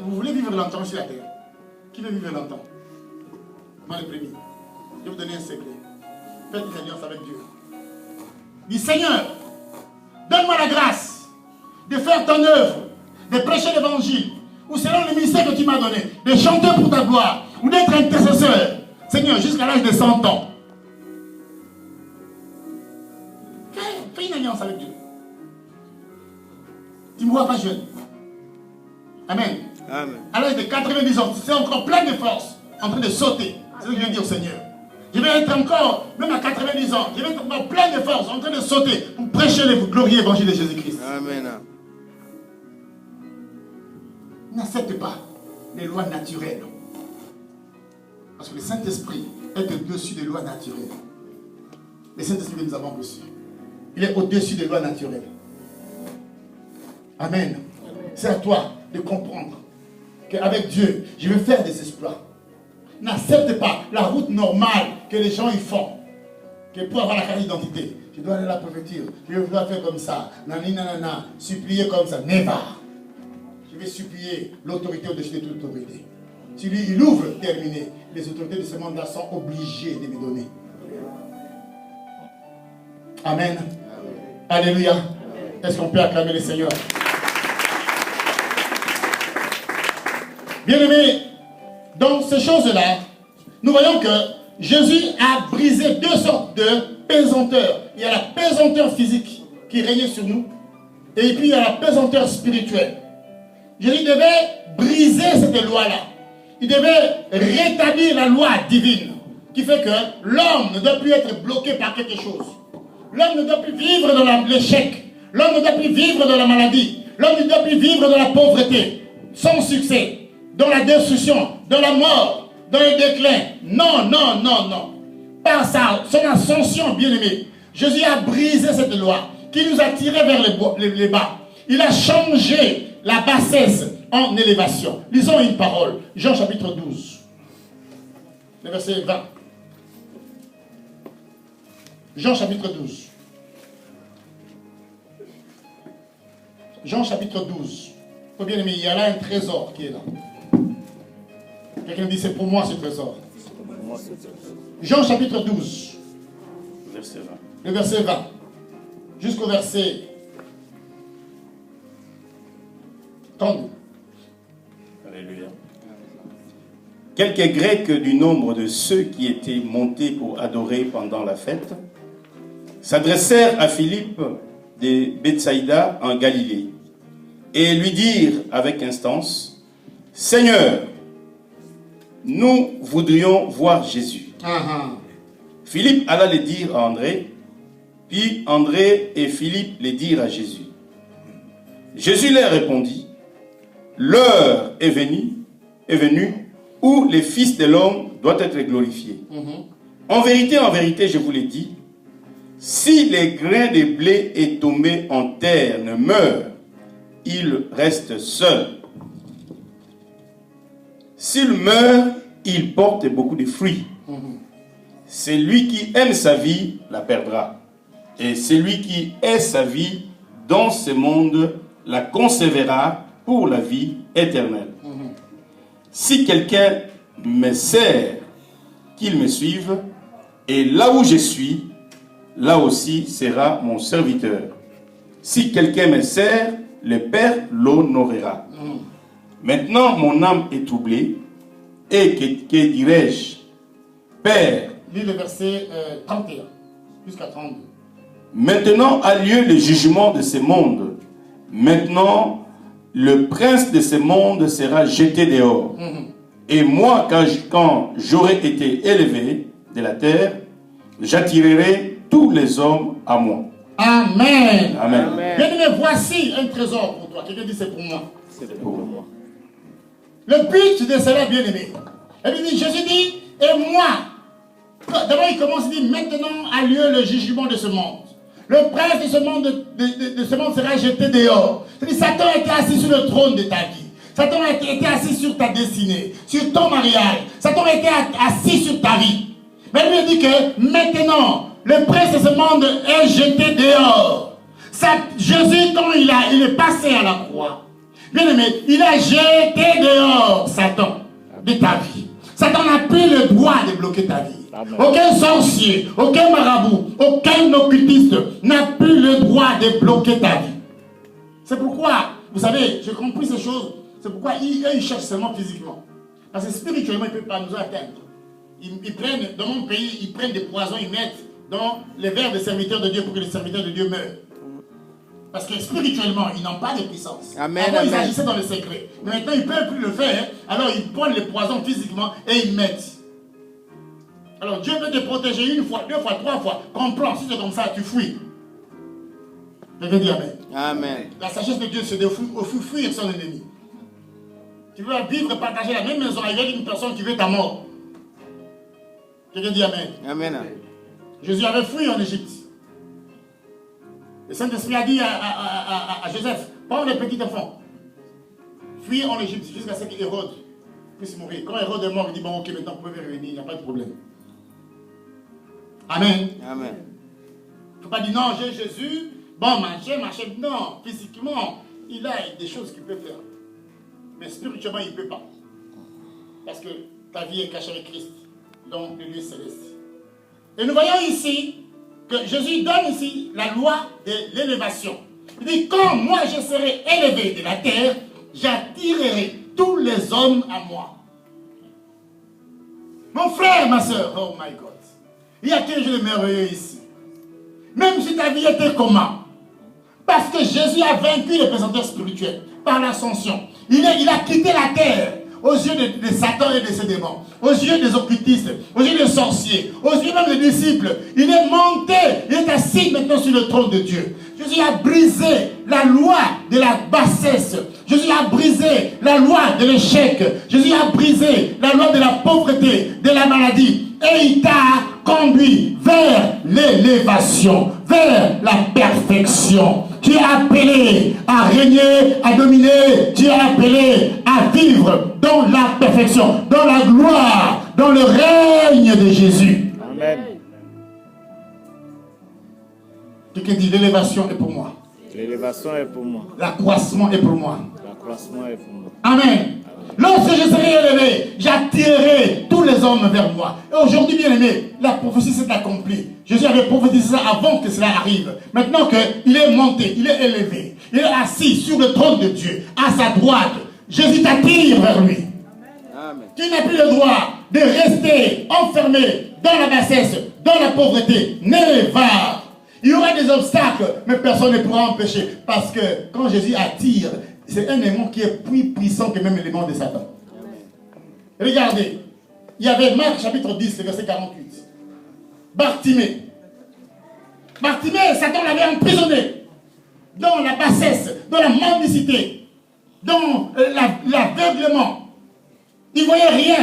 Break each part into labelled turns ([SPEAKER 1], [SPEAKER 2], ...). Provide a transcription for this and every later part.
[SPEAKER 1] Vous voulez vivre longtemps sur la terre? Qui veut vivre longtemps? Moi le premier. Je vais vous donner un secret. Faites une alliance avec Dieu. Dis Seigneur, donne-moi la grâce de faire ton œuvre, de prêcher l'évangile, ou selon le ministère que tu m'as donné, de chanter pour ta gloire, ou d'être intercesseur. Seigneur, jusqu'à l'âge de 100 ans. Fais une alliance avec Dieu. Tu ne me vois pas jeune. Amen.
[SPEAKER 2] Amen.
[SPEAKER 1] À l'âge de 90 ans, c'est encore plein de force, en train de sauter. C'est ce que je viens de dire au Seigneur. Je vais être encore, même à 90 ans, je vais être encore plein de force, en train de sauter pour prêcher le glorieux évangile de Jésus-Christ.
[SPEAKER 2] Amen.
[SPEAKER 1] N'accepte pas les lois naturelles. Parce que le Saint-Esprit est au-dessus des lois naturelles. Le Saint-Esprit que nous avons reçu, il est au-dessus des lois naturelles. Amen. C'est à toi de comprendre qu'avec Dieu, je vais faire des exploits. N'accepte pas la route normale que les gens y font. Que pour avoir la carte d'identité, je dois aller à la préfecture, je dois faire comme ça, nanana, supplier comme ça. Never. Je vais supplier l'autorité au-dessus de toute autorité. Si lui, il ouvre, terminé. Les autorités de ce monde-là sont obligées de me donner. Amen. Alléluia. Est-ce qu'on peut acclamer le Seigneur? Bien-aimés, dans ces choses-là, nous voyons que Jésus a brisé deux sortes de pesanteur. Il y a la pesanteur physique qui régnait sur nous, et puis il y a la pesanteur spirituelle. Jésus devait briser cette loi-là. Il devait rétablir la loi divine, qui fait que l'homme ne doit plus être bloqué par quelque chose. L'homme ne doit plus vivre dans l'échec. L'homme ne doit plus vivre dans la maladie. L'homme ne doit plus vivre dans la pauvreté, sans succès, dans la destruction, dans la mort, dans le déclin. Non, non, non, non. Par son ascension, bien-aimé, Jésus a brisé cette loi qui nous a tirés vers les bas. Il a changé la bassesse en élévation. Lisons une parole. Jean chapitre 12. Le verset 20. Jean chapitre 12. Jean chapitre 12. Oh bien aimé, il y a là un trésor qui est là. Quelqu'un dit c'est pour moi ce trésor. Jean chapitre 12.
[SPEAKER 2] Verset 20.
[SPEAKER 1] Le verset 20. Jusqu'au verset 32.
[SPEAKER 2] Alléluia. Quelques Grecs du nombre de ceux qui étaient montés pour adorer pendant la fête s'adressèrent à Philippe de Bethsaïda en Galilée et lui dirent avec instance: Seigneur, nous voudrions voir Jésus. Philippe alla le dire à André, puis André et Philippe le dirent à Jésus. Jésus leur répondit: l'heure est venue où le Fils de l'homme doit être glorifié. En vérité, je vous l'ai dit, si les grains de blé est tombé en terre ne meurent, il reste seul. S'il meurt, il porte beaucoup de fruits. Celui qui aime sa vie la perdra. Et celui qui hait sa vie dans ce monde la conservera pour la vie éternelle. Si quelqu'un me sert, qu'il me suive, et là où je suis, là aussi sera mon serviteur. Si quelqu'un me sert, le Père l'honorera. Maintenant, mon âme est troublée, et que dirais-je? Père,
[SPEAKER 1] lis le verset 31 jusqu'à 32.
[SPEAKER 2] Maintenant a lieu le jugement de ce monde. Maintenant, le prince de ce monde sera jeté dehors. Et moi, quand j'aurai été élevé de la terre, j'attirerai tous les hommes à moi.
[SPEAKER 1] Amen.
[SPEAKER 2] Amen.
[SPEAKER 1] Bien-aimé, voici un trésor pour toi. Quelqu'un dit c'est pour moi.
[SPEAKER 2] C'est pour moi.
[SPEAKER 1] Le but de cela, bien-aimé. Et puis Jésus dit, et moi. D'abord, il commence, il dit, maintenant a lieu le jugement de ce monde. Le prince de ce monde, de ce monde sera jeté dehors. C'est-à-dire, Satan était assis sur le trône de ta vie. Satan était assis sur ta destinée, sur ton mariage. Satan était assis sur ta vie. Mais lui dit que maintenant, le prince de ce monde est jeté dehors. Jésus, quand il est passé à la croix, Bien aimé, il a jeté dehors Satan de ta vie. Satan n'a plus le droit de bloquer ta vie. Amen. Aucun sorcier, aucun marabout, aucun occultiste n'a plus le droit de bloquer ta vie. C'est pourquoi, vous savez, j'ai compris ces choses, c'est pourquoi ils cherchent seulement physiquement. Parce que spirituellement, ils ne peuvent pas nous atteindre. Ils prennent, dans mon pays, ils prennent des poisons, ils mettent dans les verres des serviteurs de Dieu pour que les serviteurs de Dieu meurent. Parce que spirituellement, ils n'ont pas de puissance. Amen, avant, ils agissaient dans le secret. Mais maintenant, ils ne peuvent plus le faire. Alors, ils prennent les poisons physiquement et ils mettent. Alors, Dieu peut te protéger une fois, deux fois, trois fois. Comprends, si c'est comme ça, tu fuis. Je vais dire Amen.
[SPEAKER 3] Amen.
[SPEAKER 1] La sagesse de Dieu, c'est de fuir son ennemi. Tu veux vivre et partager la même maison avec une personne qui veut ta mort. Je vais dire Amen.
[SPEAKER 3] Amen.
[SPEAKER 1] Jésus avait fui en Égypte. Le Saint-Esprit a dit à Joseph, prends les petits enfants, fuis en Égypte jusqu'à ce qu'Hérode puisse mourir. Quand Hérode est mort, il dit, bon ok, maintenant vous pouvez revenir, il n'y a pas de problème. Amen.
[SPEAKER 3] Amen.
[SPEAKER 1] Il ne faut pas dire, non, j'ai Jésus, bon, marcher. Non, physiquement, il a des choses qu'il peut faire. Mais spirituellement, il ne peut pas. Parce que ta vie est cachée avec Christ dans le lieu céleste. Et nous voyons ici que Jésus donne ici la loi de l'élévation. Il dit, quand moi je serai élevé de la terre, j'attirerai tous les hommes à moi. Mon frère, ma soeur, oh my God, il y a quelque chose de merveilleux ici. Même si ta vie était comment? Parce que Jésus a vaincu les pesanteurs spirituels par l'ascension. Il a quitté la terre aux yeux de Satan et de ses démons, aux yeux des occultistes, aux yeux des sorciers, aux yeux même des disciples. Il est monté, il est assis maintenant sur le trône de Dieu. Jésus a brisé la loi de la bassesse. Jésus a brisé la loi de l'échec. Jésus a brisé la loi de la pauvreté, de la maladie. Et il t'a conduit vers l'élévation, vers la perfection. Tu es appelé à régner, à dominer. Tu es appelé à vivre dans la perfection, dans la gloire, dans le règne de Jésus.
[SPEAKER 3] Amen.
[SPEAKER 1] Quelqu'un dit, l'élévation est pour moi.
[SPEAKER 3] L'élévation est pour moi.
[SPEAKER 1] L'accroissement est pour moi.
[SPEAKER 3] L'accroissement est pour moi.
[SPEAKER 1] Amen. Lorsque je serai élevé, j'attirerai tous les hommes vers moi. Et aujourd'hui, bien aimé, la prophétie s'est accomplie. Jésus avait prophétisé ça avant que cela arrive. Maintenant qu'il est monté, il est élevé, il est assis sur le trône de Dieu, à sa droite, Jésus t'attire vers lui.
[SPEAKER 3] Amen.
[SPEAKER 1] Tu n'as plus le droit de rester enfermé dans la bassesse, dans la pauvreté. Ne va. Il y aura des obstacles, mais personne ne pourra empêcher. Parce que quand Jésus attire, c'est un élément qui est plus puissant que même l'élément de Satan. Regardez, il y avait Marc chapitre 10, verset 48. Bartimée. Bartimée, Satan l'avait emprisonné dans la bassesse, dans la mendicité, dans l'aveuglement. Il ne voyait rien.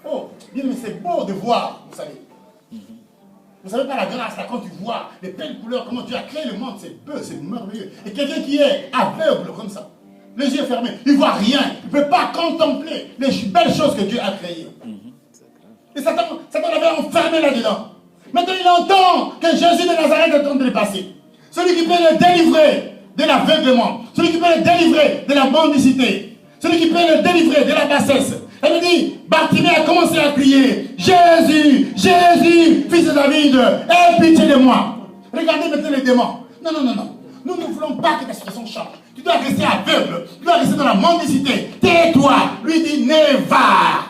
[SPEAKER 1] Oh, mais c'est beau de voir, vous savez. Vous savez pas la grâce, là, quand tu vois les belles couleurs, comment tu as créé le monde, c'est beau, c'est merveilleux. Et quelqu'un qui est aveugle comme ça, les yeux fermés, il ne voit rien, il ne peut pas contempler les belles choses que Dieu a créées. Et Satan l'avait enfermé là-dedans. Maintenant, il entend que Jésus de Nazareth est en train de passer. Celui qui peut le délivrer de l'aveuglement, celui qui peut le délivrer de la mendicité, celui qui peut le délivrer de la bassesse. Elle me dit, Bartimée a commencé à crier, Jésus, Jésus, fils de David, aie pitié de moi. Regardez maintenant les démons. Non. Nous ne voulons pas que ta situation change. Tu dois rester aveugle, tu dois rester dans la mendicité. Tais-toi. Lui dit, ne va.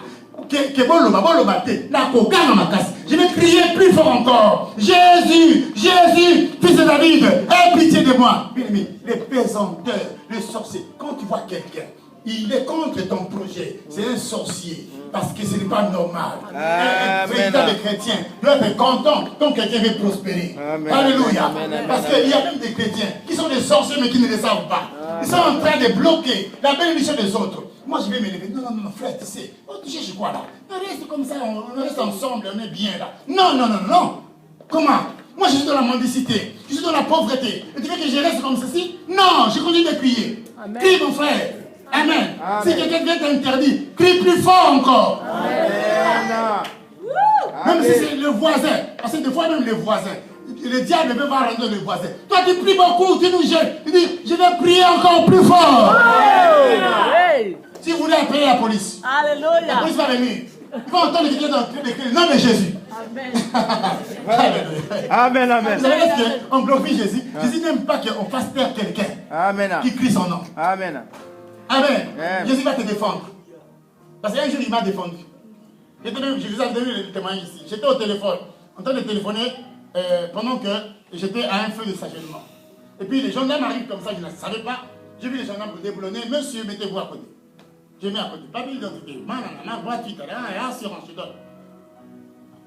[SPEAKER 1] Je vais crier plus fort encore. Jésus, Jésus, fils de David, aie pitié de moi. Bien aimé, les pesanteurs, les sorciers, quand tu vois quelqu'un, il est contre ton projet, c'est un sorcier, parce que ce n'est pas normal. Un véritable chrétien doit être content quand quelqu'un veut prospérer. Amen. Alléluia. Amen. Parce qu'il y a même des chrétiens qui sont des sorciers mais qui ne le savent pas. Ils sont en train de bloquer la bénédiction des autres. Moi je vais m'élever. Non, frère, tu sais, tu cherches quoi là? On reste comme ça, on reste ensemble, on est bien là. Non. Comment? Moi je suis dans la mendicité, je suis dans la pauvreté. Et tu veux que je reste comme ceci? Non, je continue de crier. Crie mon frère. Amen. Si quelqu'un vient t'interdire, crie plus fort encore. Amen. Même si c'est le voisin, parce que des fois même les voisins, le diable ne peut pas rendre le voisin. Toi tu pries beaucoup, tu nous jettes. Tu dis, je vais prier encore plus fort. appeler la police. La
[SPEAKER 4] Alléluia.
[SPEAKER 1] police va venir. Ils vont entendre les cris dans le nom de Jésus.
[SPEAKER 4] Amen.
[SPEAKER 3] Amen,
[SPEAKER 1] Vous
[SPEAKER 3] amen.
[SPEAKER 1] savez ce qu'on glorifie Jésus? Jésus n'aime pas qu'on fasse taire quelqu'un
[SPEAKER 3] Amen.
[SPEAKER 1] qui crie son nom.
[SPEAKER 3] Amen.
[SPEAKER 1] Amen.
[SPEAKER 3] Amen.
[SPEAKER 1] Jésus va te défendre. Parce qu'un jour, il m'a défendu. Je vous ai donné le témoignage ici. J'étais au téléphone, en train de téléphoner pendant que j'étais à un feu de stationnement. Et puis les gendarmes arrivent comme ça, je ne savais pas. J'ai vu les gendarmes me déboulonner. Monsieur, mettez-vous à côté. J'ai mis à côté. Pas d'identité. Ma voiture, assurance, je donne.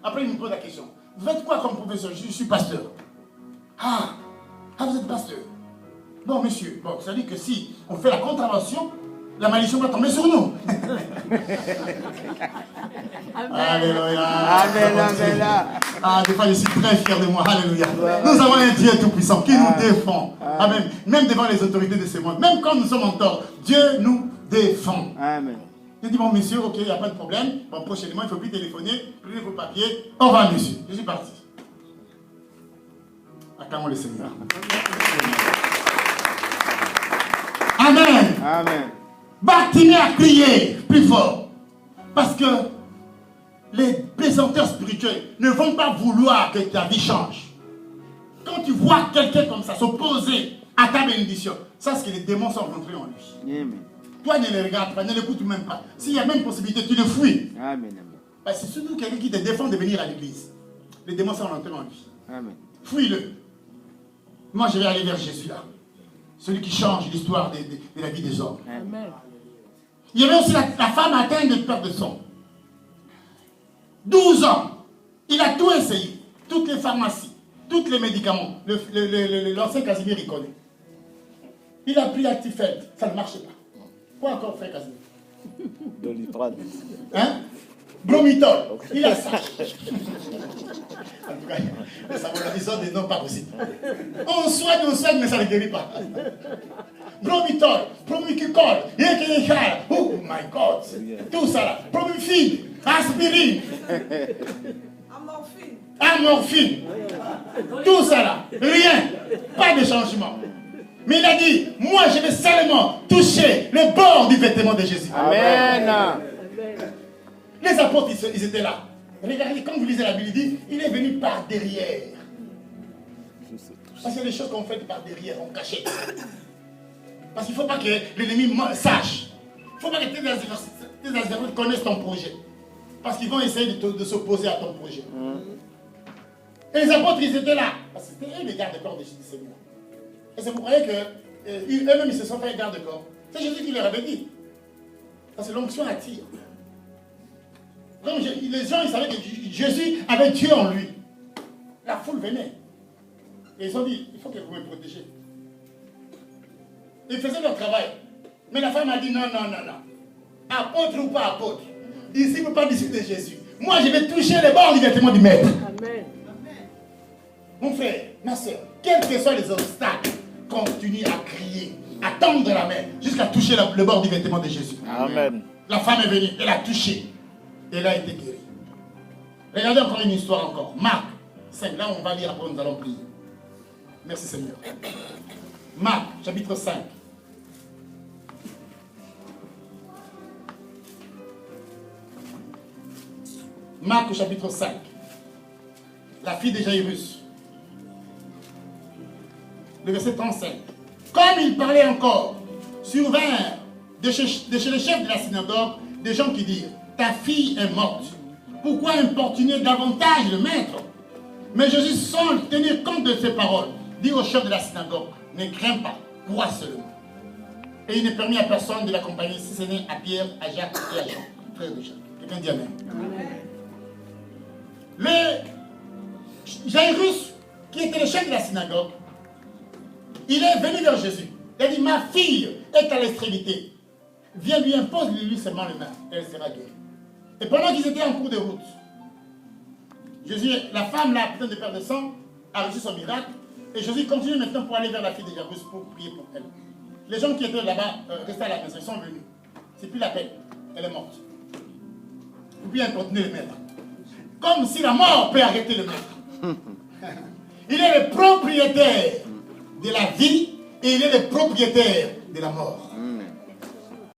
[SPEAKER 1] Après, il me pose la question. Vous faites quoi comme professeur? Je suis pasteur. Ah, vous êtes pasteur. Bon, monsieur, bon, ça dit que si on fait la contravention, la malédiction va tomber sur nous. Alléluia.
[SPEAKER 3] Amen, amen.
[SPEAKER 1] Ah, des fois, je suis très fier de moi. Alléluia. Nous avons un Dieu tout-puissant qui nous défend. Amen. Même devant les autorités de ce monde. Même quand nous sommes en tort, Dieu nous défend.
[SPEAKER 3] Amen.
[SPEAKER 1] Je dis, bon, monsieur, ok, il n'y a pas de problème. Bon, prochainement, il ne faut plus téléphoner. Prenez vos papiers. Au revoir, monsieur. Je suis parti. Acclamons le Seigneur. Amen.
[SPEAKER 3] Amen.
[SPEAKER 1] Bartimée a crié plus fort. Parce que les pesanteurs spirituels ne vont pas vouloir que ta vie change. Quand tu vois quelqu'un comme ça s'opposer à ta bénédiction, sache que les démons sont rentrés en lui.
[SPEAKER 3] Amen.
[SPEAKER 1] Toi, ne les regarde pas, ne l'écoute même pas. S'il y a même possibilité, tu le fuis.
[SPEAKER 3] Amen.
[SPEAKER 1] Parce que c'est surtout quelqu'un qui te défend de venir à l'église. Les démons sont rentrés en lui.
[SPEAKER 3] Amen.
[SPEAKER 1] Fuis-le. Moi, je vais aller vers Jésus là. Celui qui change l'histoire de la vie des hommes.
[SPEAKER 4] Amen.
[SPEAKER 1] Il y avait aussi la femme atteinte de perte de sang. 12 ans. Il a tout essayé. Toutes les pharmacies, tous les médicaments. L'ancien Casimir, il connaît. Il a pris Actifed. Ça ne marchait pas. Quoi encore faire, Casimir?
[SPEAKER 3] Doliprane.
[SPEAKER 1] Hein? Bromitol. Il a ça. En tout cas, ils ont des noms pas possibles. On soigne, mais ça ne guérit pas. Bromitol, Promicicol, Yekinikal, oh my God, tout ça là. Promifine, aspirine, amorphine, tout ça là. Rien, pas de changement. Mais il a dit, moi je vais seulement toucher le bord du vêtement de Jésus.
[SPEAKER 3] Amen.
[SPEAKER 1] Les apôtres, ils étaient là. Regardez, quand vous lisez la Bible, il dit, il est venu par derrière. Parce qu'il y a des choses qu'on fait par derrière, on cachette. Parce qu'il ne faut pas que l'ennemi sache. Il ne faut pas que tes adversaires connaissent ton projet. Parce qu'ils vont essayer de s'opposer à ton projet. Et les apôtres, ils étaient là. Parce que c'était eux les gardes-corps du Seigneur. Et c'est pour ça qu'eux-mêmes, ils se sont fait garde-corps. C'est Jésus qui leur avait dit. Parce que l'onction attire. Donc les gens, ils savaient que Jésus avait Dieu en lui. La foule venait. Et ils ont dit, il faut que vous me protégez. Ils faisaient leur travail. Mais la femme a dit, non. Apôtre ou pas apôtre. Ici, vous ne pas discuter de Jésus. Moi, je vais toucher les bords du vêtement du maître.
[SPEAKER 4] Amen.
[SPEAKER 1] Mon frère, ma soeur, quels que soient les obstacles, continue à crier, à tendre la main, jusqu'à toucher le bord du vêtement de Jésus.
[SPEAKER 3] Amen.
[SPEAKER 1] La femme est venue, elle a touché. Elle a été guérie. Regardez encore une histoire encore. Marc 5, là on va lire, après nous allons prier. Merci Seigneur. Marc, chapitre 5. Marc, chapitre 5. La fille de Jairus. Le verset 35. Comme il parlait encore, survinrent de chez les chefs de la synagogue des gens qui dirent, ta fille est morte. Pourquoi importuner davantage le maître? Mais Jésus, sans tenir compte de ces paroles, dit au chef de la synagogue, ne crains pas, crois seulement. Et il ne permit à personne de l'accompagner, si ce n'est à Pierre, à Jacques et à Jean, frère de Jacques. Quelqu'un dit Amen. Le Jairus, qui était le chef de la synagogue, il est venu vers Jésus. Il a dit, ma fille est à l'extrémité. Viens lui impose-lui seulement les mains, elle sera guérie. Et pendant qu'ils étaient en cours de route, Jésus, la femme là, pleine de perte de sang, a reçu son miracle. Et Jésus continue maintenant pour aller vers la fille de Jairus pour prier pour elle. Les gens qui étaient là-bas, restaient à la maison, ils sont venus. C'est plus la peine, elle est morte. Ou bien continuer le maître. Comme si la mort peut arrêter le maître. Il est le propriétaire de la vie et il est le propriétaire de la mort.